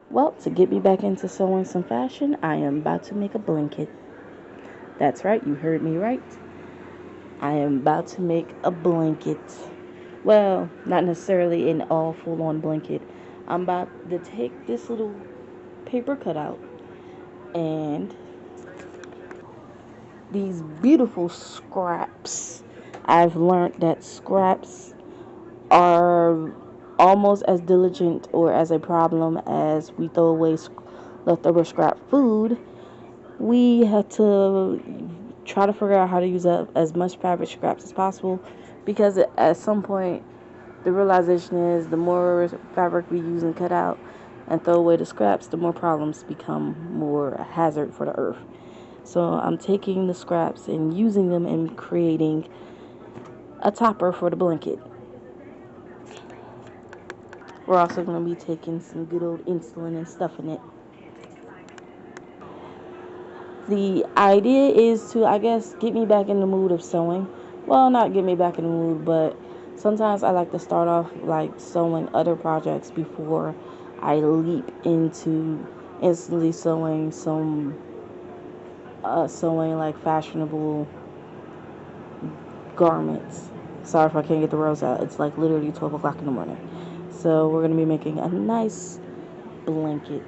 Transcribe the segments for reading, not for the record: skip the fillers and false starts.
Well, to get me back into sewing some fashion, I am about to make a blanket. That's right, you heard me right. I am about to make a blanket. Well, not necessarily an all full on blanket. I'm about to take this little paper cutout and these beautiful scraps. I've learned that scraps are almost as diligent or as a problem as we throw away leftover scrap food. We had to try to figure out how to use up as much fabric scraps as possible because at some point the realization is the more fabric we use and cut out and throw away the scraps, the more problems become more a hazard for the earth. So I'm taking the scraps and using them and creating a topper for the blanket. We're also going to be taking some good old insulin and stuffing it. The idea is to, I guess, get me back in the mood of sewing. Well, not get me back in the mood, but sometimes I like to start off like sewing other projects before I leap into instantly sewing like fashionable garments. Sorry if I can't get the words out. It's like literally 12 o'clock in the morning. So we're going to be making a nice blanket.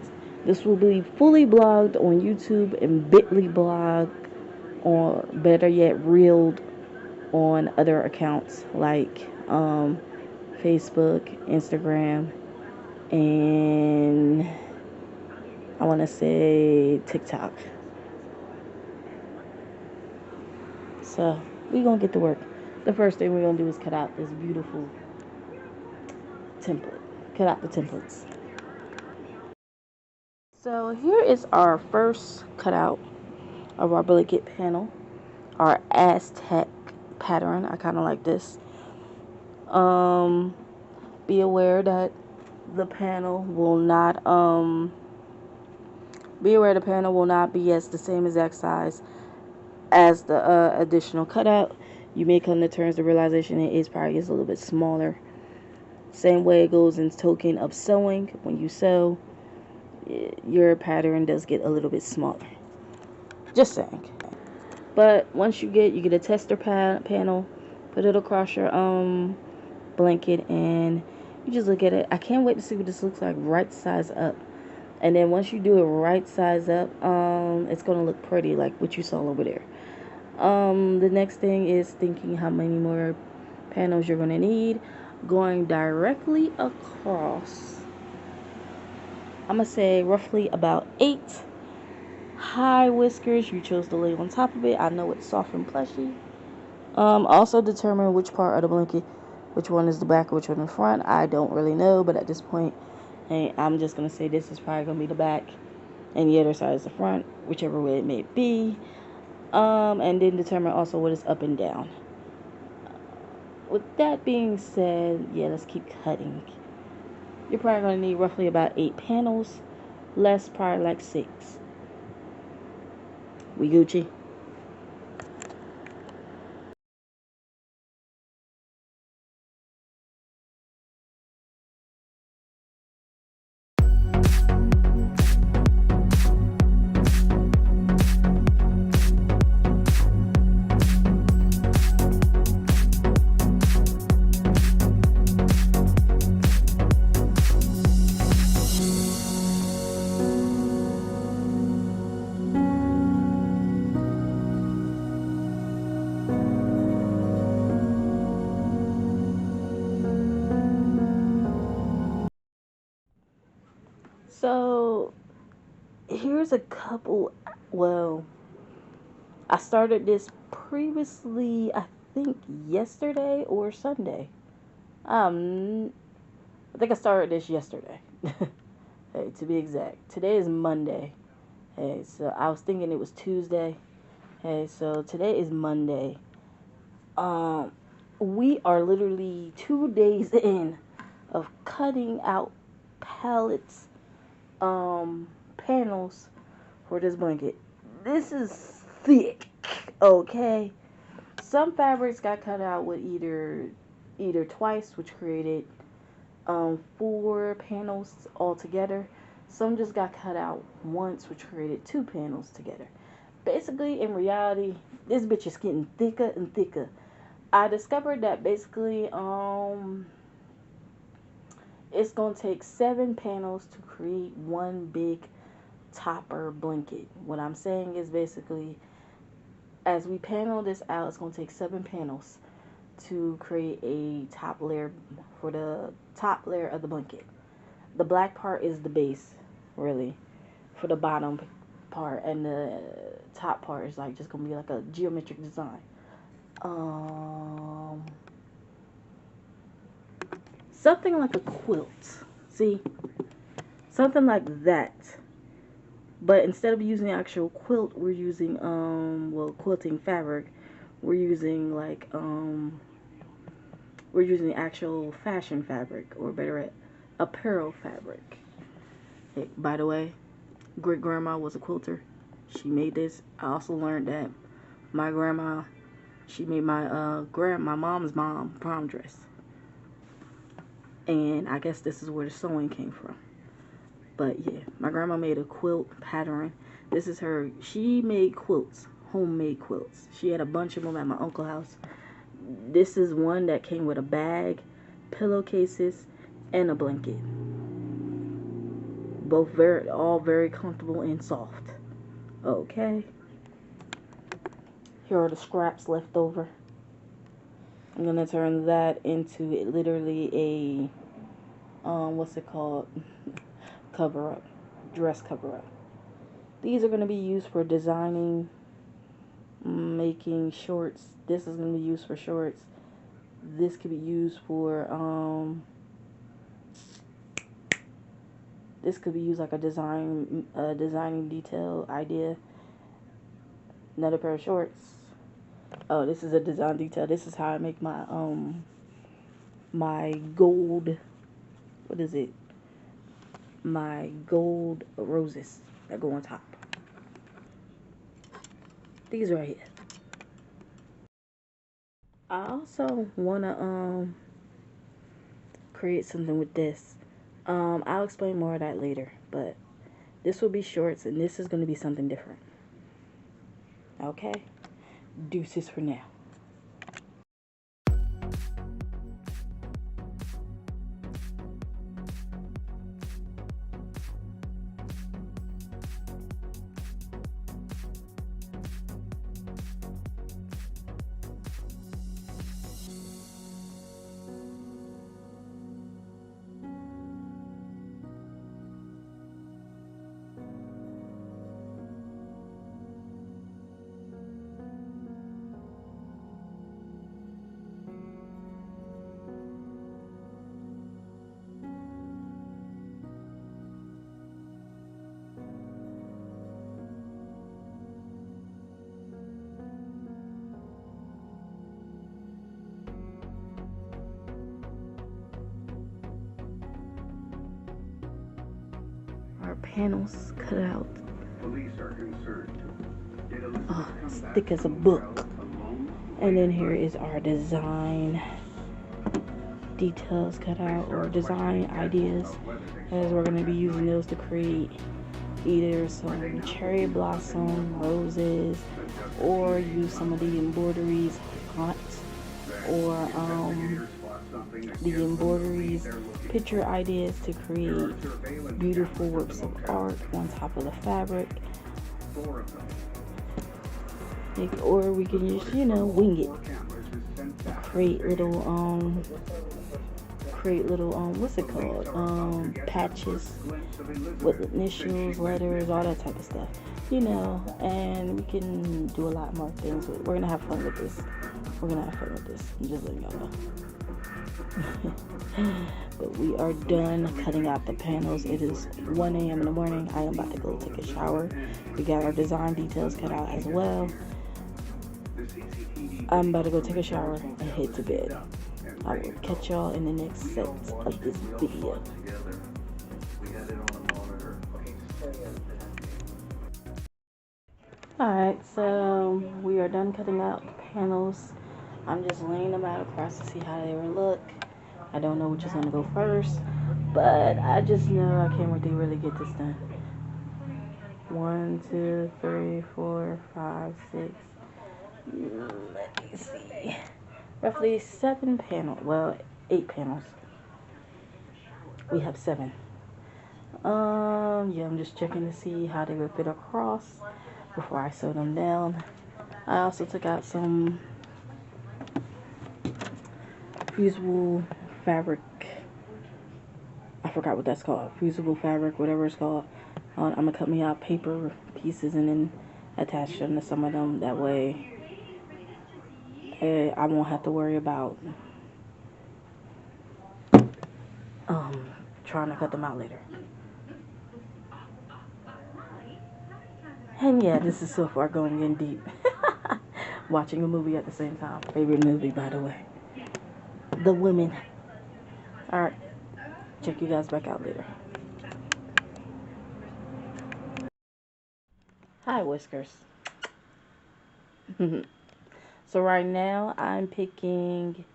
This will be fully blogged on YouTube and Bitly blog, or better yet, reeled on other accounts like Facebook, Instagram, and I want to say TikTok. So we're going to get to work. The first thing we're going to do is cut out this beautiful template. Cut out the templates. So here is our first cutout of our blanket panel, our Aztec pattern. I kind of like this. Um, be aware that the panel will not be as the same exact size as the additional cutout. You may come to terms the realization it is probably is a little bit smaller. Same way it goes in token of sewing. When you sew, your pattern does get a little bit smaller. Just saying. But once you get a tester panel, put it across your blanket, and you just look at it. I can't wait to see what this looks like right size up. And then once you do it right size up, it's gonna look pretty like what you saw over there. The next thing is thinking how many more panels you're gonna need. Going directly across, I'm gonna say roughly about 8 high whiskers. You chose to lay on top of it. I know it's soft and plushy. Also determine which part of the blanket, which one is the back, which one is the front. I don't really know, but at this point, hey, I'm just gonna say this is probably gonna be the back, and the other side is the front, whichever way it may be. And then determine also what is up and down. With that being said, yeah, let's keep cutting. You're probably gonna need roughly about 8 panels, less probably like 6. We Gucci. So here's a couple. Well, I started this previously, I think yesterday or Sunday. Um, I think I started this yesterday. Hey, to be exact, today is Monday. Hey, so I was thinking it was Tuesday. Hey, so today is Monday. Um, we are literally 2 days in of cutting out pallets, panels for this blanket. This is thick, okay? Some fabrics got cut out with either twice, which created 4 panels altogether. Some just got cut out once, which created two panels together. Basically, in reality, this bitch is getting thicker and thicker. I discovered that basically, it's gonna take 7 panels to create one big topper blanket. What I'm saying is basically, as we panel this out, it's gonna take 7 panels to create a top layer for the top layer of the blanket. The black part is the base, really, for the bottom part, and the top part is like just gonna be like a geometric design. Something like a quilt. See, something like that. But instead of using actual quilt, we're using quilting fabric. We're using we're using actual fashion fabric, or better yet, apparel fabric. Hey, by the way, great grandma was a quilter. She made this. I also learned that my grandma, she made my my mom's mom prom dress. And I guess this is where the sewing came from. But yeah, my grandma made a quilt pattern. This is her. She made quilts, homemade quilts. She had a bunch of them at my uncle's house. This is one that came with a bag, pillowcases, and a blanket. Both all very comfortable and soft. Okay. Here are the scraps left over. I'm gonna turn that into literally a what's it called? Cover up, dress cover up. These are gonna be used for designing, making shorts. This is gonna be used for shorts. This could be used for this could be used like a designing detail idea. Another pair of shorts. Oh, this is a design detail. This is how I make my my gold, what is it? My gold roses that go on top. These right here. I also wanna create something with this. I'll explain more of that later, but this will be shorts and this is gonna be something different. Okay? Deuces for now. Our panels cut out. Oh, it's thick as a book. And then here is our design details cut out, or design ideas, as we're going to be using those to create either some cherry blossom roses, or use some of the embroideries hot, or the embroideries picture ideas to create beautiful works of art on top of the fabric. Or we can just, wing it. Create little what's it called? Patches with initials, letters, all that type of stuff. And we can do a lot more things. We're gonna have fun with this. I'm just letting y'all know. But we are done cutting out the panels. It is 1 a.m. in the morning. I am about to go take a shower. We got our design details cut out as well. I'm about to go take a shower and head to bed. I will catch y'all in the next set of this video. Alright, so we are done cutting out the panels. I'm just laying them out across to see how they will look. I don't know which is going to go first, But I just know I can't wait to really get this done. 1, 2, 3, 4, 5, 6. Let me see. Roughly 7 panels. Well, 8 panels. We have 7. Yeah, I'm just checking to see how they would fit across before I sew them down. I also took out some fusible fabric. I forgot what that's called. Fusible fabric, whatever it's called. I'm gonna cut me out paper pieces and then attach them to some of them. That way, I won't have to worry about trying to cut them out later. And yeah, this is so far going in deep. Watching a movie at the same time. Favorite movie, by the way. The Women. Alright. Check you guys back out later. Hi, Whiskers. So right now, I'm picking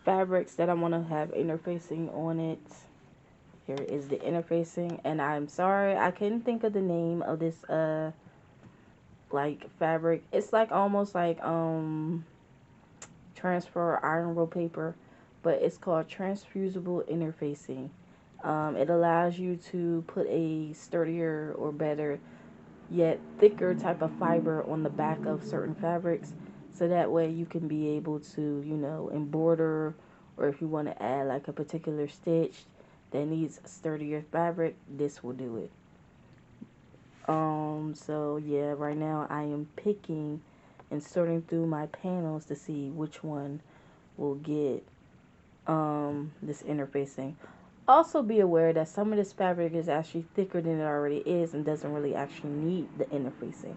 fabrics that I want to have interfacing on it. Here is the interfacing, and I'm sorry I couldn't think of the name of this like fabric. It's like almost like transfer iron roll paper, but it's called transfusible interfacing. It allows you to put a sturdier or better yet thicker type of fiber on the back of certain fabrics, so that way you can be able to, you know, embroider, or if you want to add like a particular stitch that needs sturdier fabric, this will do it. So yeah, right now I am picking and sorting through my panels to see which one will get this interfacing. Also be aware that some of this fabric is actually thicker than it already is and doesn't really actually need the interfacing.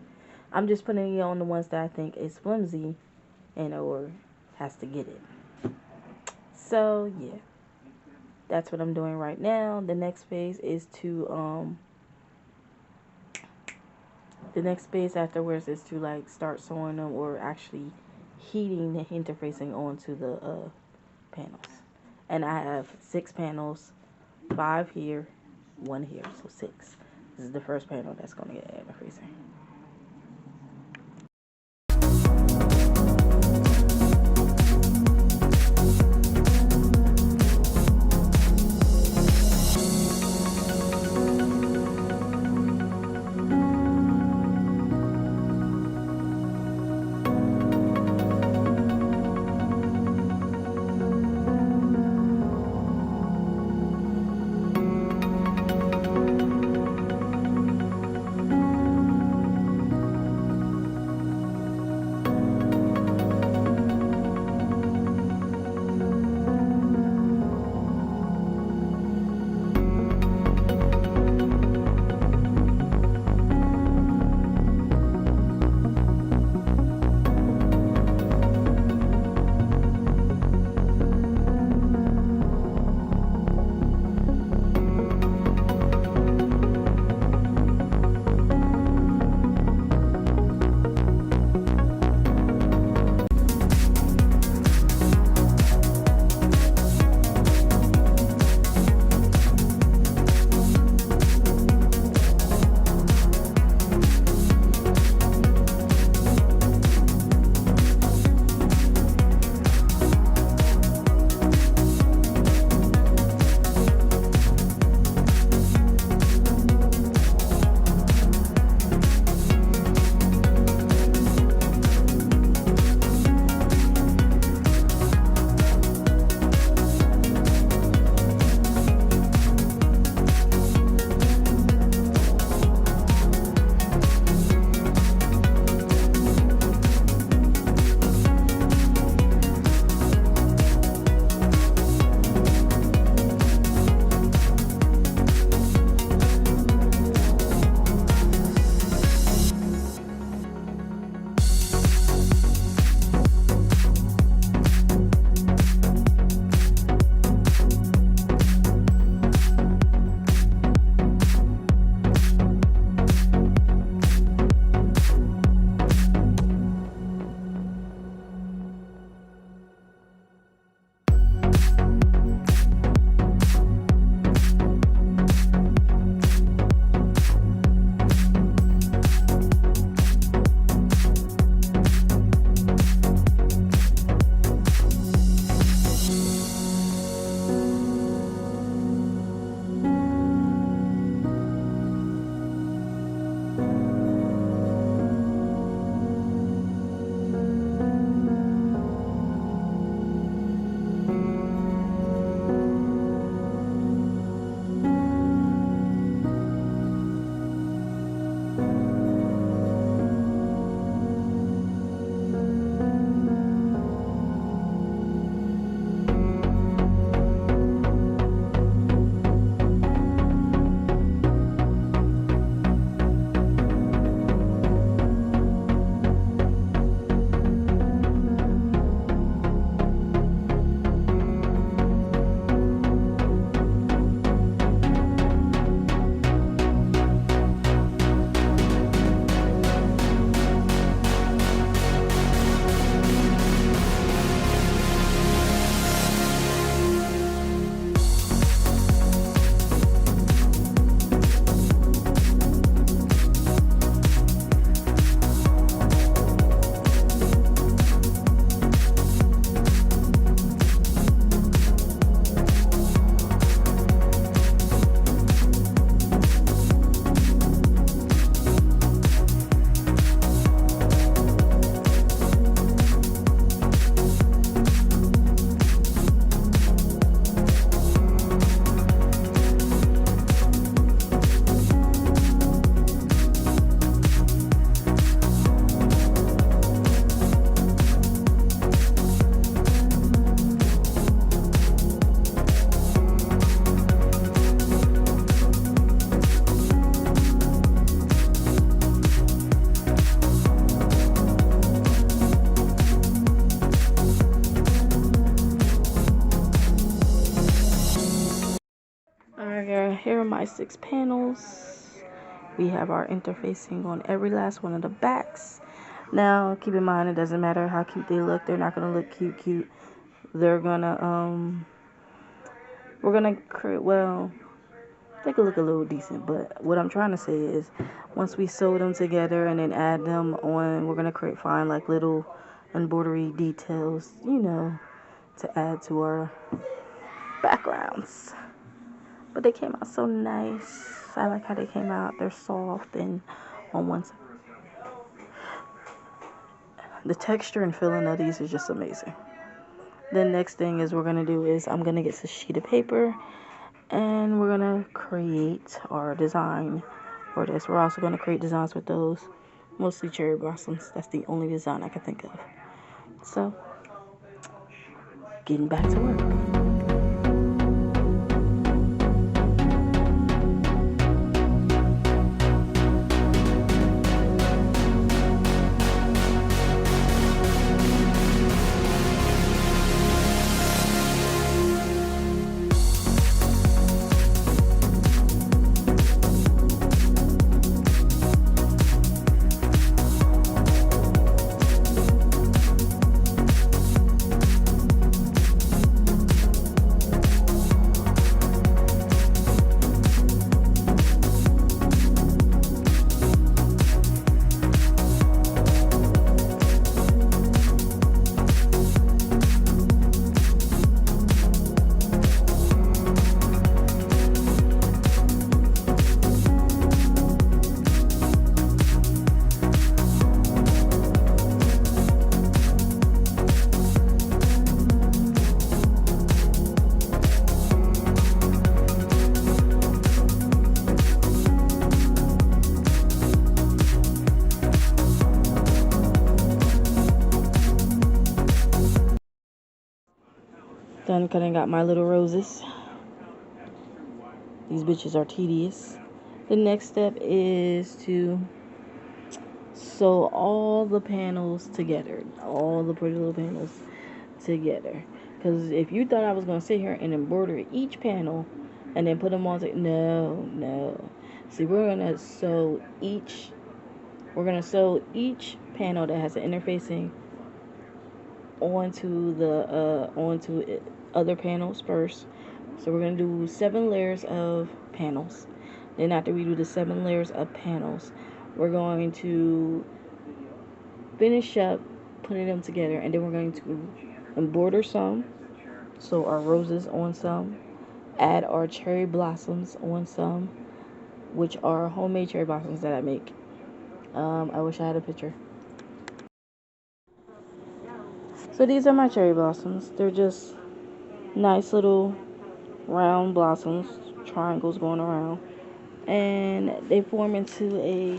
I'm just putting it on the ones that I think is flimsy and or has to get it. So yeah, that's what I'm doing right now. The next phase is to the next phase afterwards is to like start sewing them or actually heating the interfacing onto the panels. And I have 6 panels, 5 here, 1 here, so 6. This is the first panel that's going to get interfacing. my 6 panels. We have our interfacing on every last one of the backs. Now, keep in mind, it doesn't matter how cute they look. They're not going to look cute. They're going to, we're going to create, well, they could look a little decent, but what I'm trying to say is once we sew them together and then add them on, we're going to find like little embroidery details, to add to our backgrounds. But they came out so nice. I like how they came out. They're soft and on one side. The texture and feeling of these is just amazing. The next thing is we're going to do is I'm going to get a sheet of paper and we're going to create our design for this. We're also going to create designs with those. Mostly cherry blossoms. That's the only design I can think of. So, getting back to work. Done cutting out my little roses. These bitches are tedious. The next step is to sew all the panels together. All the pretty little panels together. Because if you thought I was going to sit here and embroider each panel and then put them all together, no. See, we're going to sew each panel that has an interfacing onto other panels first. So we're going to do 7 layers of panels. Then after we do the 7 layers of panels, we're going to finish up putting them together, and then we're going to embroider some, so our roses on some, add our cherry blossoms on some, which are homemade cherry blossoms that I make. I wish I had a picture. So these are my cherry blossoms. They're just nice little round blossoms, triangles going around, and they form into a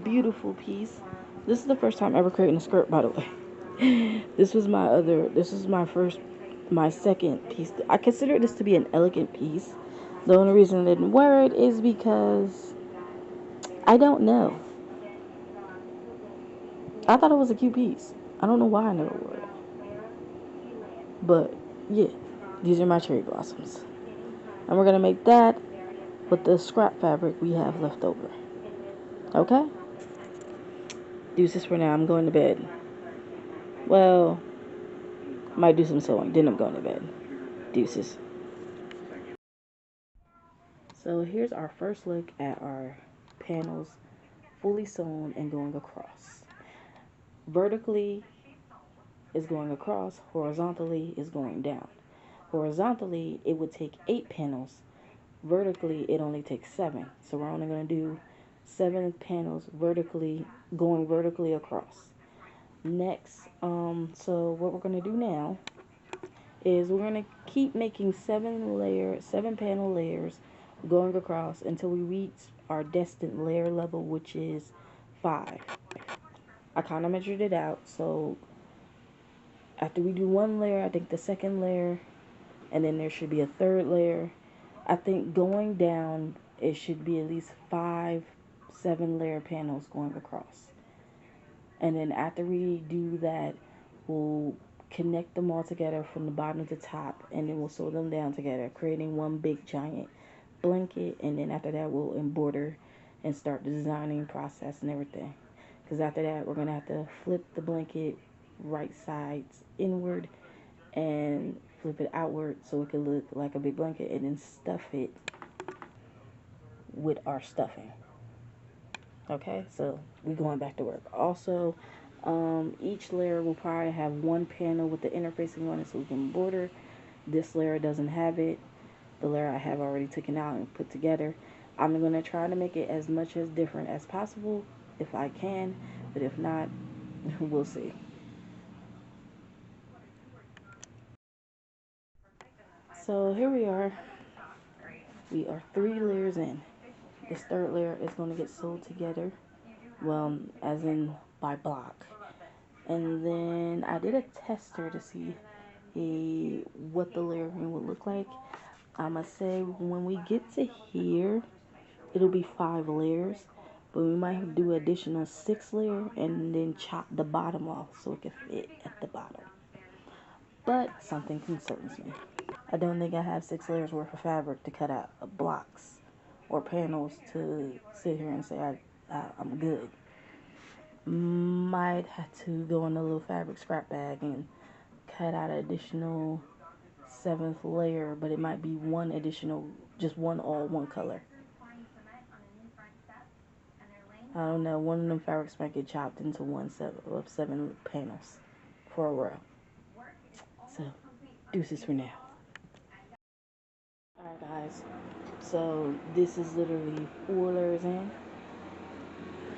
beautiful piece. This is the first time ever creating a skirt, by the way. This is my second piece. I consider this to be an elegant piece. The only reason I didn't wear it is because I don't know. I thought it was a cute piece. I don't know why I never wore it. But yeah, these are my cherry blossoms. And we're going to make that with the scrap fabric we have left over. Okay? Deuces for now. I'm going to bed. Well, might do some sewing. Then I'm going to bed. Deuces. So here's our first look at our panels fully sewn and going across. Vertically is going across. Horizontally is going down. Horizontally, it would take 8 panels. Vertically, it only takes 7. So we're only going to do 7 panels going vertically across. Next, so what we're going to do now is we're going to keep making 7 panel layers going across until we reach our destined layer level, which is 5. I kind of measured it out, so after we do 1 layer, I think the second layer, and then there should be a 3rd layer. I think going down, it should be at least 5, 7 layer panels going across. And then after we do that, we'll connect them all together from the bottom to top, and then we'll sew them down together, creating one big giant blanket, and then after that we'll embroider and start the designing process and everything. Because after that we're gonna have to flip the blanket right sides inward and flip it outward so it can look like a big blanket, and then stuff it with our stuffing. Okay, so we're going back to work. Also, each layer will probably have one panel with the interfacing on it so we can border. This layer doesn't have it. The layer I have already taken out and put together. I'm going to try to make it as much as different as possible if I can, but if not, we'll see. So here we are. We are 3 layers in. This third layer is going to get sewed together, well, as in by block. And then I did a tester to see what the layering would look like. I'm going to say when we get to here, it'll be 5 layers, but we might do additional 6 layer and then chop the bottom off so it can fit at the bottom. But something concerns me. I don't think I have 6 layers worth of fabric to cut out blocks or panels to sit here and say I'm good. Might have to go in a little fabric scrap bag and cut out an additional 7th layer, but it might be one additional, just one all one color. I don't know, one of them fabrics might get chopped into 7 panels for a row. So, deuces for now. Alright guys, so this is literally 4 layers in.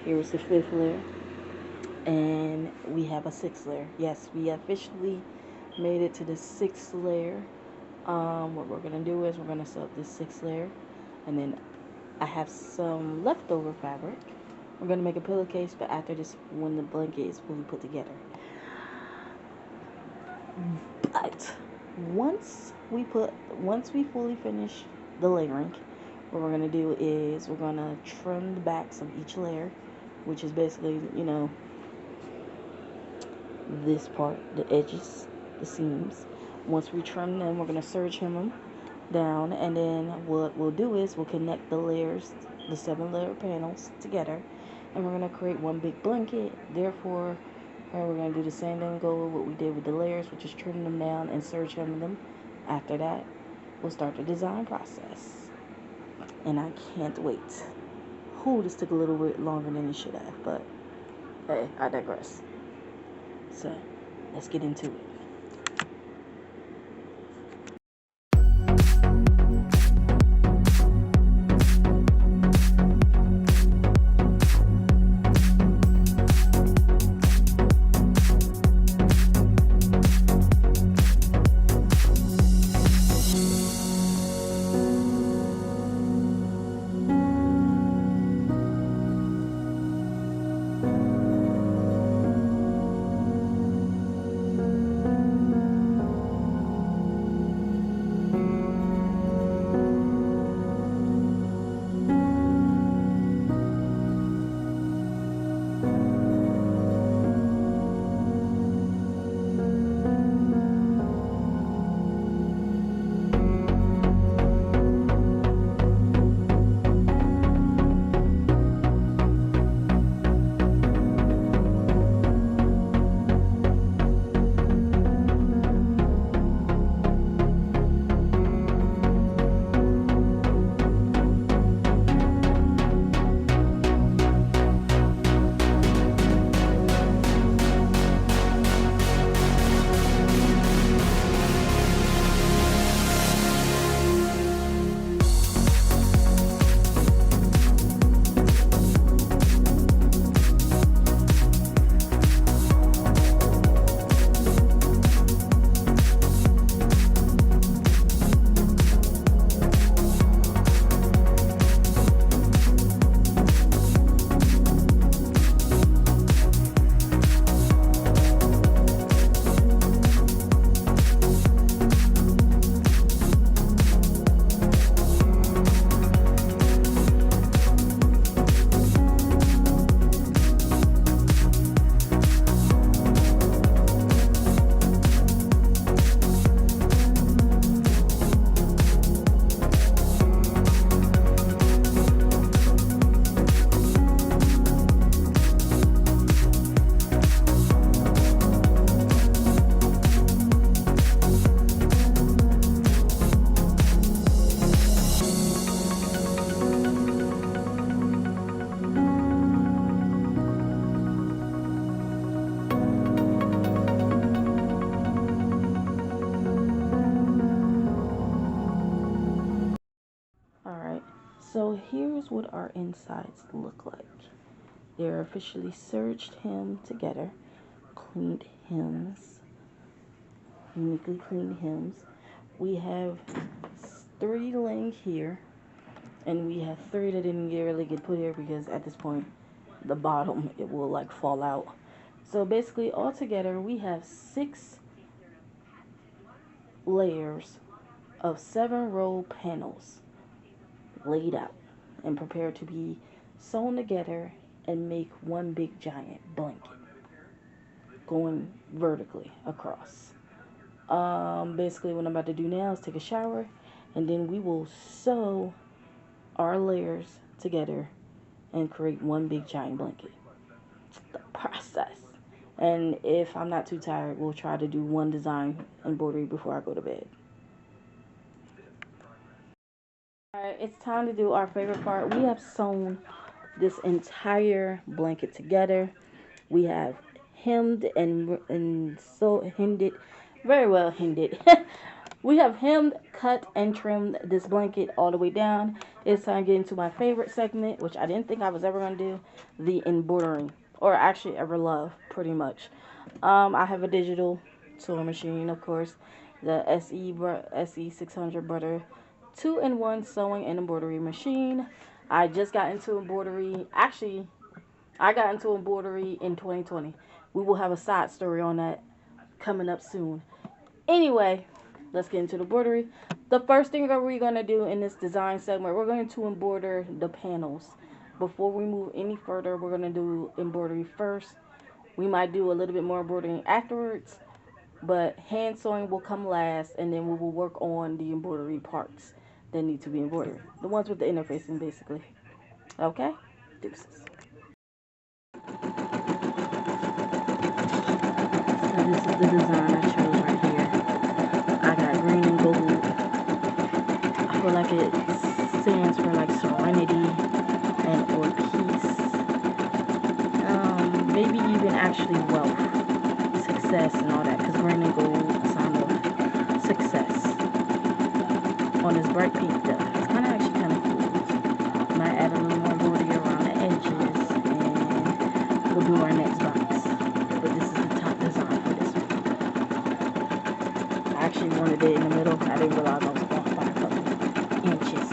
Here's the 5th layer. And we have a 6th layer. Yes, we officially made it to the 6th layer. What we're going to do is we're going to sew up this 6th layer. And then I have some leftover fabric. We're going to make a pillowcase, but after this, when the blanket is fully put together. But once we fully finish the layering, what we're going to do is we're going to trim the backs of each layer, which is basically, you know, this part, the edges, the seams. Once we trim them, we're going to serge hem them down, and then what we'll do is we'll connect the layers, the 7 layer panels together, and we're going to create one big blanket. Therefore, we're going to do the same thing, go with what we did with the layers, which is trim them down and serge hem them. After that, we'll start the design process, and I can't wait. This took a little bit longer than it should have, but hey, I digress. So, let's get into it. So here's what our insides look like. They're officially serged hem together, cleaned hems, uniquely cleaned hems. We have 3 laying here, and we have 3 that didn't really get put here because at this point the bottom it will like fall out. So basically altogether we have 6 layers of 7-row panels laid out and prepared to be sewn together and make one big giant blanket going vertically across. Basically what I'm about to do now is take a shower, and then we will sew our layers together and create one big giant blanket. The process. And if I'm not too tired, we'll try to do one design embroidery before I go to bed. Alright, it's time to do our favorite part. We have sewn this entire blanket together. We have hemmed and so hemmed it, very well hemmed it. We have hemmed, cut, and trimmed this blanket all the way down. It's time to get into my favorite segment, which I didn't think I was ever going to do, the embroidering, or actually ever love, pretty much. I have a digital sewing machine, of course, the SE 600 butter 2-in-1 sewing and embroidery machine. I just got into embroidery. Actually, I got into embroidery in 2020. We will have a side story on that coming up soon. Anyway, let's get into the embroidery. The first thing that we're going to do in this design segment, we're going to embroider the panels. Before we move any further, we're going to do embroidery first. We might do a little bit more embroidering afterwards, but hand sewing will come last, and then we will work on the embroidery parts that need to be embroidered. The ones with the interfacing, basically. Okay? Deuces. So this is the design I chose right here. I got green and gold. I feel like it stands for like serenity and or peace. Maybe even actually wealth, success and all that, because green and gold is a sign of success. On this bright pink though. It's actually kind of cool. Might add a little more embroidery around the edges, and we'll do our next box. But this is the top design for this one. I actually wanted it in the middle. I didn't realize I was off by a couple inches.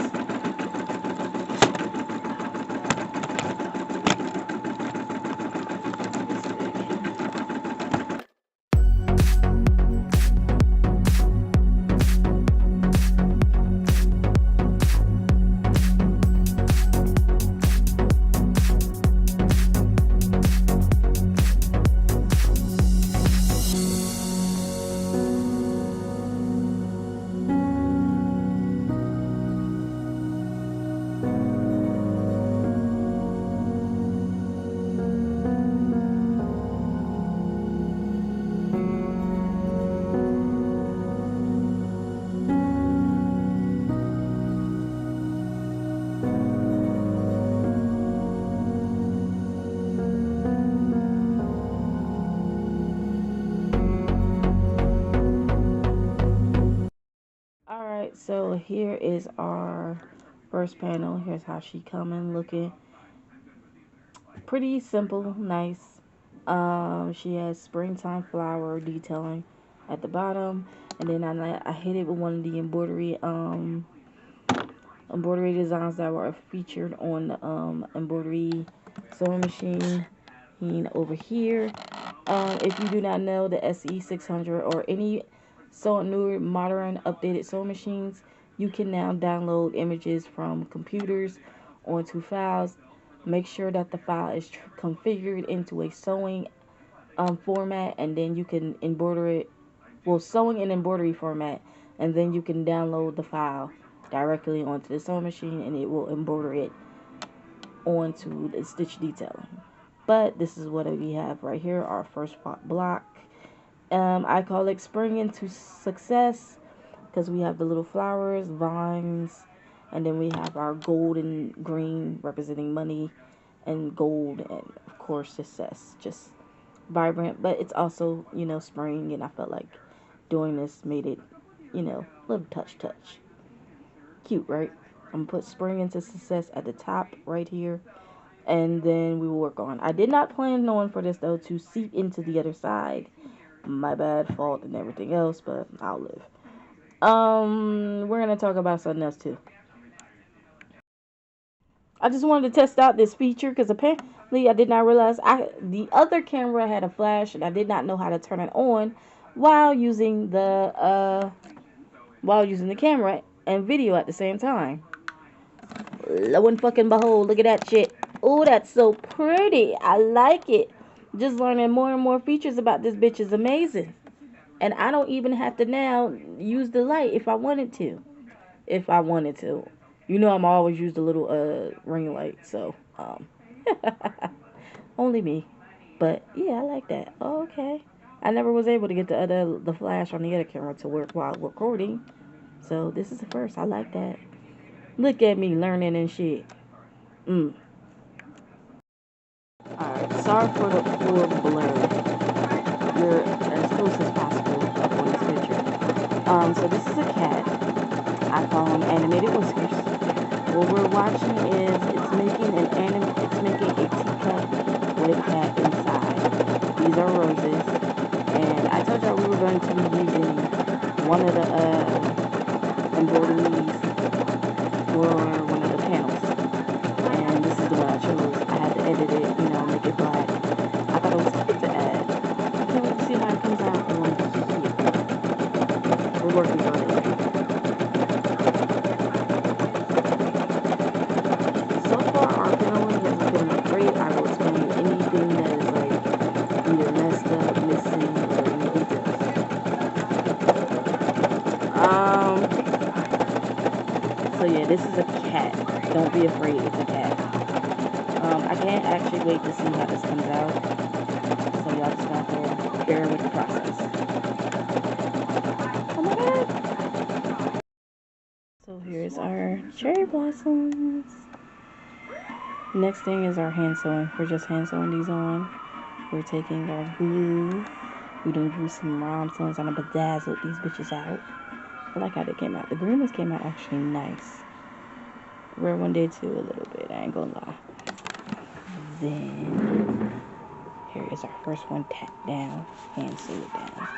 Alright, so here is our first panel. Here's how she coming, looking pretty simple, nice. She has springtime flower detailing at the bottom, and then I hit it with one of the embroidery designs that were featured on the embroidery sewing machine over here. If you do not know, the SE 600 or any newer, modern, updated sewing machines, you can now download images from computers onto files. Make sure that the file is configured into a sewing format, and then you can embroider it. Well, sewing and embroidery format, and then you can download the file directly onto the sewing machine, and it will embroider it onto the stitch detailing. But this is what we have right here, our first block. I call it spring into success because we have the little flowers, vines, and then we have our gold and green representing money, and gold, and of course success. Just vibrant, but it's also, spring, and I felt like doing this made it, little touch. Cute, right? I'm gonna put spring into success at the top right here, and then we will work on. I did not plan on for this though to seep into the other side. My bad, fault, and everything else, but I'll live. We're gonna talk about something else too. I just wanted to test out this feature because apparently I did not realize the other camera had a flash and I did not know how to turn it on while using the camera and video at the same time. Lo and fucking behold, look at that shit. Oh, that's so pretty. I like it. Just learning more and more features about this bitch is amazing. And I don't even have to now use the light if I wanted to. If I wanted to. You know I'm always use the little ring light, so only me. But yeah, I like that. Oh, okay. I never was able to get the flash on the other camera to work while recording. So this is the first. I like that. Look at me learning and shit. Alright, sorry for the poor blur. You're as close as possible up on this picture. So this is a cat. I call him animated whiskers. What we're watching is it's making a teacup with a cat inside. These are roses. And I told y'all we were going to be using one of the embroideries for one of the panels. And this is the one I chose. I had to edit it, make it black. I thought it was cute to add. I can't wait to see how it comes out on here. We're working on it. So far, our paneling has been great. I will explain anything that is either messed up, missing, or any details. So yeah, this is a cat. Don't be afraid, it's a cat. I can't actually wait to see how this comes out. So y'all just have to bear with the process. Oh my god! So here's our cherry blossoms. Next thing is our hand sewing. We're just hand sewing these on. We're taking our glue. We done drew some rhinestones on a bedazzled these bitches out. I like how they came out. The green ones came out actually nice. Red one did too a little bit, I ain't gonna lie. Then here is our first one tacked down, hand sew it down.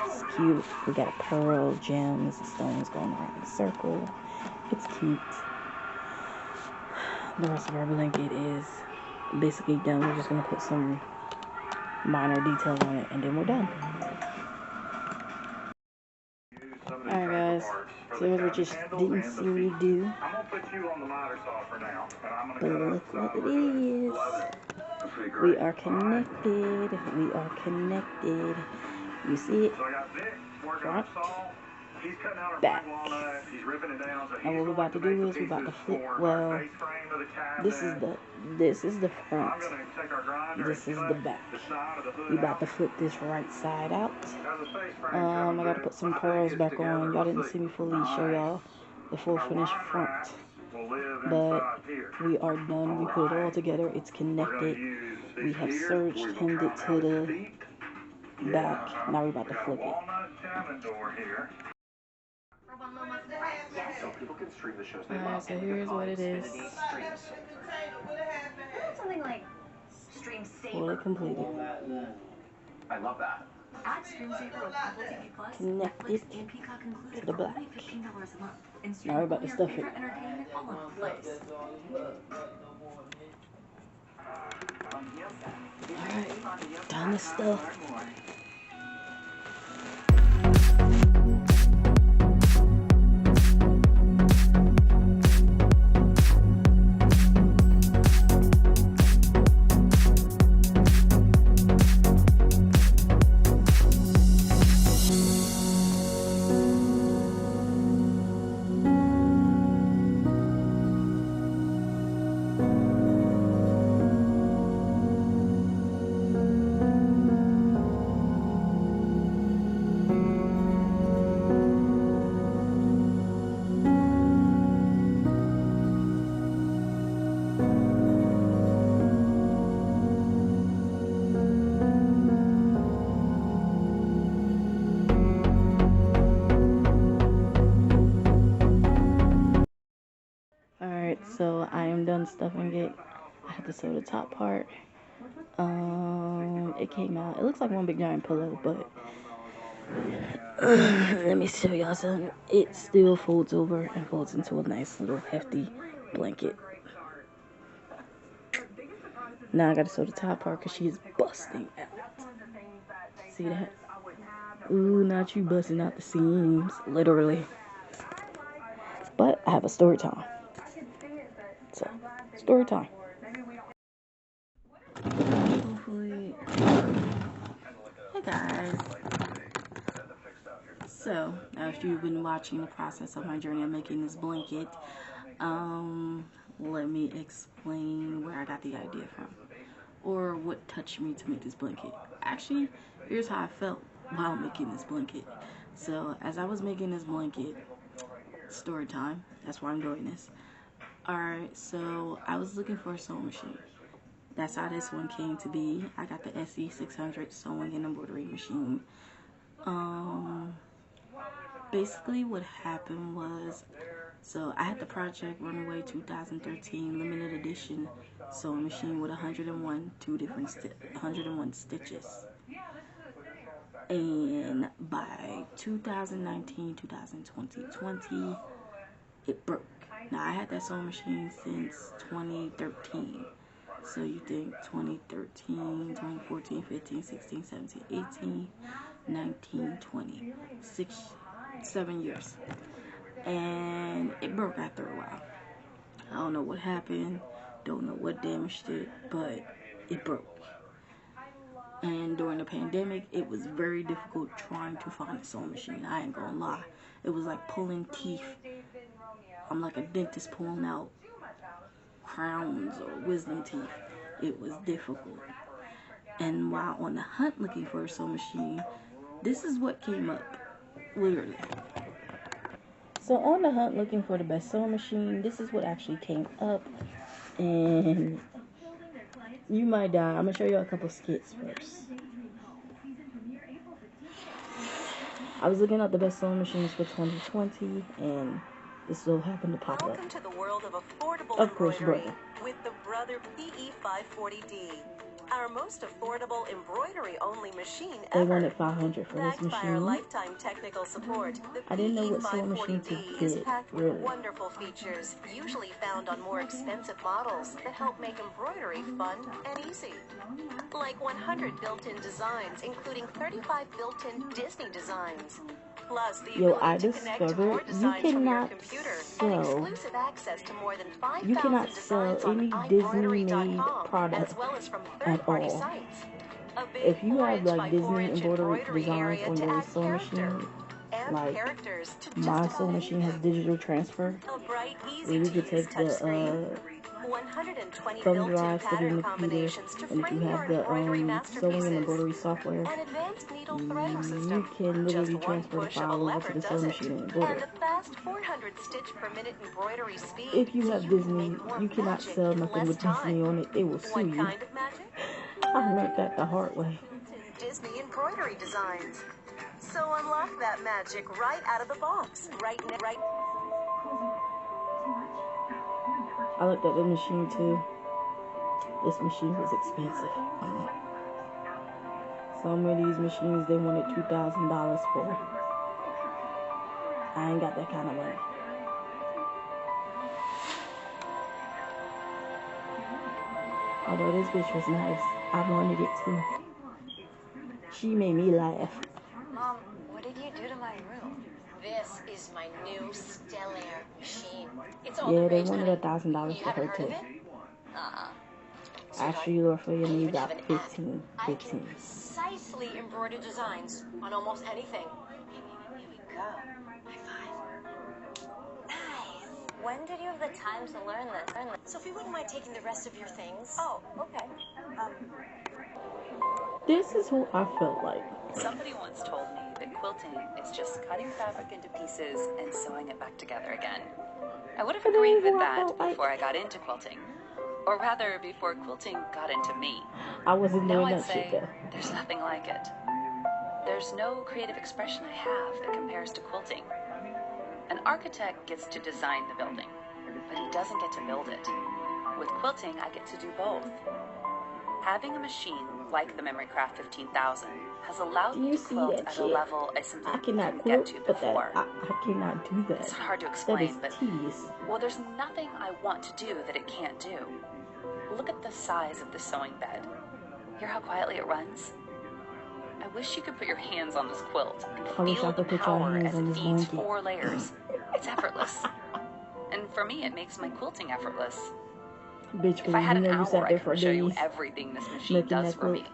It's cute. We got a pearl, gems, and stones going around in a circle. It's cute. The rest of our blanket is basically done. We're just gonna put some minor details on it and then we're done. Alright guys, so what we just didn't see me do. But look what it is. We are connected. We are connected. You see it? Front, back. And what we're about to do is we're about to flip. Well, this is the front. This is the back. We're about to flip this right side out. I gotta put some pearls back on. Y'all didn't see me fully show y'all the full finished front. But we are done. We put it all together. It's connected. We have serged, hemmed it to the back. Now we're about to flip it. Alright, so here's what it is. Fully completed. I love that. Connected to the black. Now we're about to stuff it. Alright, time to stuff. done stuffing it. I had to sew the top part. It came out. It looks like one big giant pillow, but let me show y'all something. It still folds over and folds into a nice little hefty blanket. Now I gotta sew the top part because she is busting out. See that? Ooh, not you busting out the seams, literally. But I have a story time. So, story time. Hopefully. Hey guys. So, after you've been watching the process of my journey of making this blanket, let me explain where I got the idea from, or what touched me to make this blanket. Actually, here's how I felt while making this blanket. So, as I was making this blanket, story time, that's why I'm doing this. Alright, so I was looking for a sewing machine. That's how this one came to be. I got the SE600 sewing and embroidery machine. Basically what happened was, so I had the Project Runaway 2013 limited edition sewing machine with 101 stitches. And by 2019, 2020, it broke. Now I had that sewing machine since 2013. So you think 2013, 2014, 15, 16, 17, 18, 19, 20, 7 years. And it broke after a while. I don't know what happened, don't know what damaged it, but it broke. And during the pandemic, it was very difficult trying to find a sewing machine. I ain't gonna lie. It was like pulling teeth. I'm like a dentist pulling out crowns or wisdom teeth. It was difficult. And while on the hunt looking for a sewing machine, this is what came up, literally. So on the hunt looking for the best sewing machine, this is what actually came up. And you might die. I'm gonna show you a couple skits first. I was looking at the best sewing machines for 2020, and this so happened to pop up. Welcome to the world of affordable Of course, embroidery brother. with the Brother PE540D. Our most affordable embroidery-only machine They ever. wanted $500 for this Backed by our machine. lifetime technical support, the I didn't know what sewing machine to PE540D is get, packed with really. wonderful features, usually found on more expensive models that help make embroidery fun and easy. Like 100 built-in designs, including 35 built-in Disney designs. Plus, the ability to connect to more designs from your computer and exclusive access to more than 5,000 designs on iBroidery.com, as well as from third-party sites. A big If you have 4-inch like by Disney 4-inch embroidery embroidery designs area on to your add sewing machine, like characters to my just sewing about machine has anything. digital transfer, A bright, where you could easy-to-use take the touchscreen. 120 thumb built-in drive, stick it in pattern the computer, combinations to and if you frame your have the embroidery sewing masterpieces. and embroidery software, An advanced needle threading you system. can literally Just one transfer the push of a file over lever to the does sewing it. machine and And embroider. a fast 400 stitch per minute embroidery speed. If you so have you can Disney, make more you cannot magic sell in nothing less with Disney time. on it. It will sue What you. kind of magic? I learned that the hard way. Disney embroidery designs. So unlock that magic right out of the box. Right. I looked at the machine too. This machine was expensive. Some of these machines they wanted $2,000 for. I ain't got that kind of money. Although this bitch was nice, I wanted it too. She made me laugh. Mom, what did you do to my room? This is my new Stellaire machine. It's all Yeah, the they rage, wanted honey. $1,000 You for her haven't heard too. of it? Actually, Lord, for you, I you even got have an 15. app. I can precisely embroider designs on almost anything. Here we go. High five. Nice. When did you have the time to learn this? So if you wouldn't mind taking the rest of your things. Oh, okay. This is who I felt like. Somebody once told me that quilting is just cutting fabric into pieces and sewing it back together again. I would have agreed with that before I got into quilting. Or rather, before quilting got into me. I wasn't Now doing I'd that shit say though. there's nothing like it. There's no creative expression I have that compares to quilting. An architect gets to design the building, but he doesn't get to build it. With quilting, I get to do both. Having a machine like the MemoryCraft 15,000 has allowed me to quilt at a level I simply couldn't get to before. I cannot do that. It's hard to explain, but tedious. well, there's nothing I want to do that it can't do. Look at the size of the sewing bed. Hear how quietly it runs? I wish you could put your hands on this quilt and feel the power as it feeds 4 layers. It's effortless. And for me, it makes my quilting effortless. Bitch, if I had an hour, I there could show you everything this machine does for me.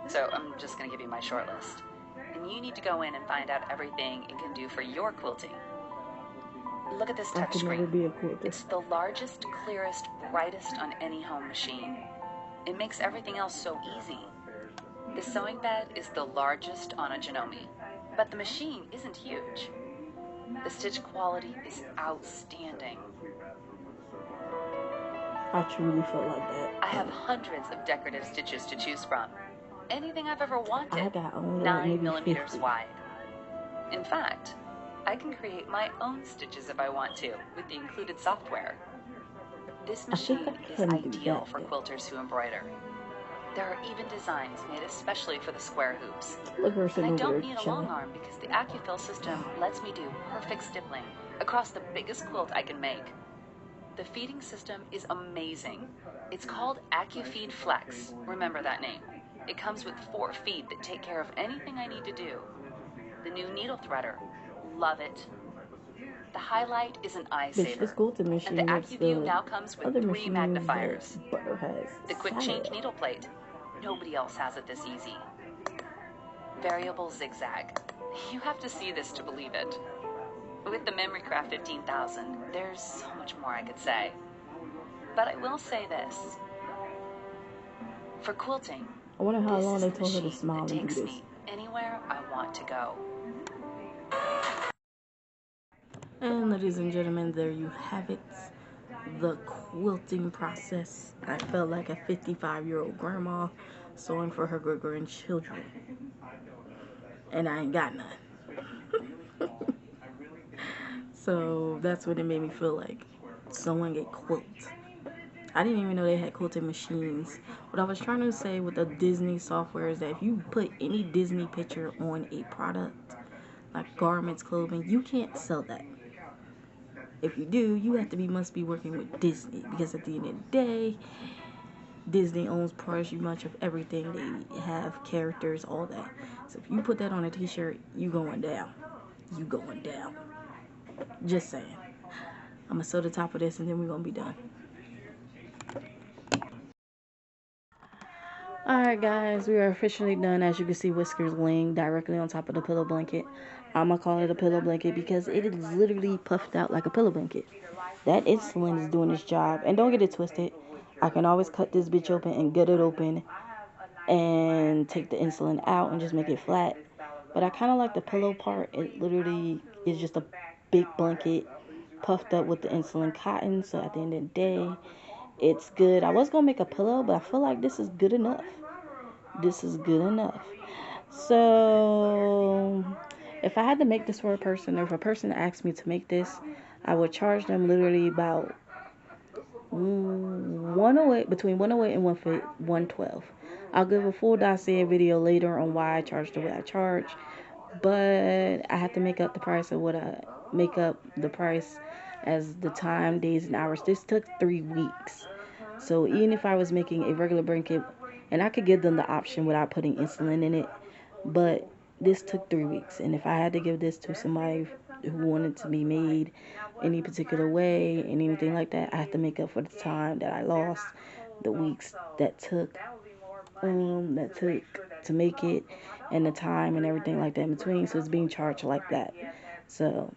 So I'm just going to give you my short list. And you need to go in and find out everything it can do for your quilting. Look at this touchscreen. It's the largest, clearest, brightest on any home machine. It makes everything else so easy. The sewing bed is the largest on a Janome, but the machine isn't huge. The stitch quality is outstanding. I truly felt like that. I have hundreds of decorative stitches to choose from. Anything I've ever wanted. I got only 9 millimeters 50. wide. In fact, I can create my own stitches if I want to, with the included software. This machine is ideal for quilters who embroider. There are even designs made especially for the square hoops. And I don't need a long arm because the AccuFill system lets me do perfect stippling across the biggest quilt I can make. The feeding system is amazing. It's called AccuFeed Flex. Remember that name. It comes with 4 feet that take care of anything I need to do. The new needle threader. Love it. The highlight is an eye saver. And the AccuView now comes with 3 magnifiers. The quick change needle plate. Nobody else has it this easy. Variable zigzag. You have to see this to believe it. With the MemoryCraft 15,000, there's so much more I could say. But I will say this. For quilting, I wonder how long this they told her to smile and do takes this. me anywhere I want to go. And ladies and gentlemen, there you have it. The quilting process. I felt like a 55-year-old grandma sewing for her great-grandchildren. And I ain't got none. So that's what it made me feel like, sewing a quilt. I didn't even know they had quilting machines. What I was trying to say with the Disney software is that if you put any Disney picture on a product, like garments, clothing, you can't sell that. If you do, you have to must be working with Disney, because at the end of the day, Disney owns pretty much of everything. They have characters, all that. So if you put that on a t-shirt, you going down. You going down. Just saying. I'm gonna sew the top of this and then we're gonna be done. Alright guys, we are officially done. As you can see, Whiskers laying directly on top of the pillow blanket. I'm gonna call it a pillow blanket because it is literally puffed out like a pillow blanket. That insulin is doing its job. And don't get it twisted. I can always cut this bitch open and gut it open and take the insulin out and just make it flat. But I kind of like the pillow part. It literally is just a big blanket puffed up with the insulin cotton. So at the end of the day, it's good. I was going to make a pillow, but I feel like this is good enough. This is good enough. So if I had to make this for a person, or if a person asked me to make this, I would charge them literally about 108, between 108 and 112. I'll give a full dossier video later on why I charge the way I charge, but I have to make up the price of what I make up the price as the time, days, and hours. This took 3 weeks. So even if I was making a regular blanket, and I could give them the option without putting insulin in it, but this took 3 weeks. And if I had to give this to somebody who wanted to be made any particular way and anything like that, I have to make up for the time that I lost, the weeks that took to make it, and the time and everything like that in between. So it's being charged like that. So